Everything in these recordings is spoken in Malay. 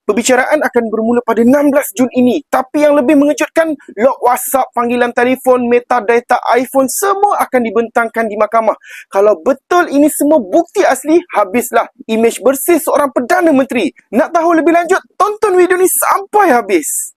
Perbicaraan akan bermula pada 16 Jun ini. Tapi yang lebih mengejutkan, log WhatsApp, panggilan telefon, metadata iPhone semua akan dibentangkan di mahkamah. Kalau betul ini semua bukti asli, habislah imej bersih seorang Perdana Menteri. Nak tahu lebih lanjut? Tonton video ni sampai habis.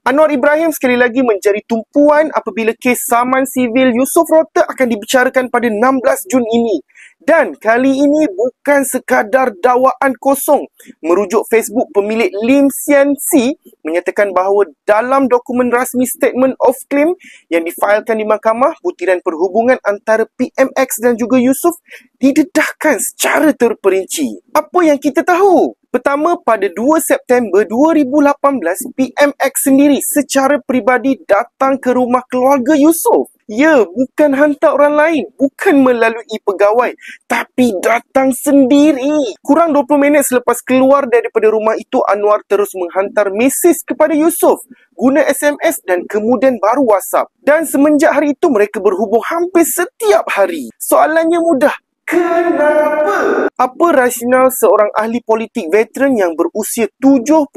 Anwar Ibrahim sekali lagi menjadi tumpuan apabila kes saman sivil Yusof Rota akan dibicarakan pada 16 Jun ini. Dan kali ini bukan sekadar dakwaan kosong. Merujuk Facebook pemilik Lim Sian Si menyatakan bahawa dalam dokumen rasmi Statement of Claim yang difailkan di mahkamah, butiran perhubungan antara PMX dan juga Yusof didedahkan secara terperinci. Apa yang kita tahu? Pertama, pada 2 September 2018, PMX sendiri secara peribadi datang ke rumah keluarga Yusof. Ya, bukan hantar orang lain, bukan melalui pegawai, tapi datang sendiri. Kurang 20 minit selepas keluar daripada rumah itu, Anwar terus menghantar mesej kepada Yusof guna SMS dan kemudian baru WhatsApp. Dan semenjak hari itu, mereka berhubung hampir setiap hari. Soalannya mudah. Kenapa? Apa rasional seorang ahli politik veteran yang berusia 72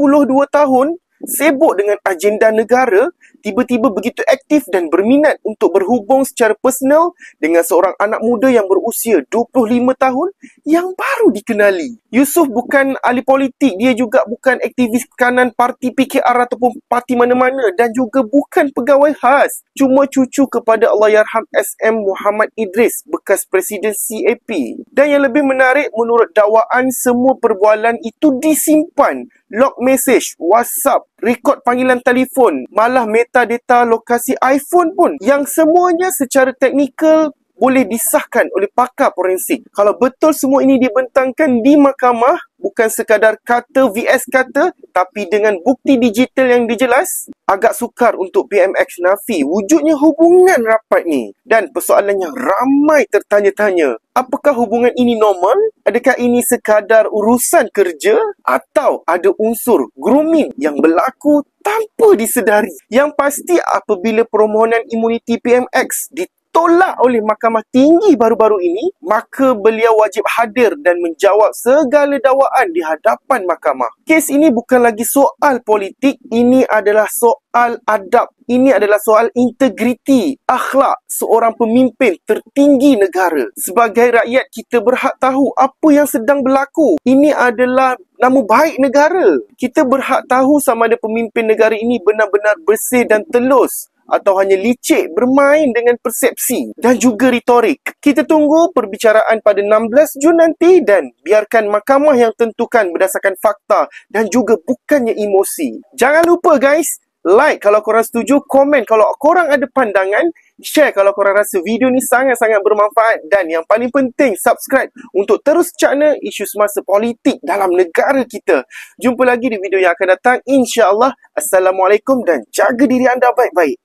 tahun, sibuk dengan agenda negara, tiba-tiba begitu aktif dan berminat untuk berhubung secara personal dengan seorang anak muda yang berusia 25 tahun yang baru dikenali? Yusof bukan ahli politik, dia juga bukan aktivis kanan parti PKR ataupun parti mana-mana dan juga bukan pegawai khas. Cuma cucu kepada Allahyarham SM Muhammad Idris, bekas Presiden CAP. Dan yang lebih menarik, menurut dakwaan, semua perbualan itu disimpan. Log message, WhatsApp, rekod panggilan telefon, malah metadata lokasi iPhone pun, yang semuanya secara teknikal boleh disahkan oleh pakar forensik. Kalau betul semua ini dibentangkan di mahkamah, bukan sekadar kata vs kata, tapi dengan bukti digital yang dijelas, agak sukar untuk PMX nafi wujudnya hubungan rapat ni. Dan persoalannya ramai tertanya-tanya. Apakah hubungan ini normal? Adakah ini sekadar urusan kerja? Atau ada unsur grooming yang berlaku tanpa disedari? Yang pasti apabila permohonan imuniti PMX ditolak oleh Mahkamah Tinggi baru-baru ini, maka beliau wajib hadir dan menjawab segala dakwaan di hadapan mahkamah. Kes ini bukan lagi soal politik, ini adalah soal adab. Ini adalah soal integriti, akhlak seorang pemimpin tertinggi negara. Sebagai rakyat, kita berhak tahu apa yang sedang berlaku. Ini adalah nama baik negara. Kita berhak tahu sama ada pemimpin negara ini benar-benar bersih dan telus atau hanya licik bermain dengan persepsi dan juga retorik. Kita tunggu perbicaraan pada 16 Jun nanti dan biarkan mahkamah yang tentukan berdasarkan fakta dan juga bukannya emosi. Jangan lupa guys, like kalau korang setuju, komen kalau korang ada pandangan, share kalau korang rasa video ni sangat-sangat bermanfaat dan yang paling penting, subscribe untuk terus cakna isu semasa politik dalam negara kita. Jumpa lagi di video yang akan datang, insya-Allah. Assalamualaikum dan jaga diri anda baik-baik.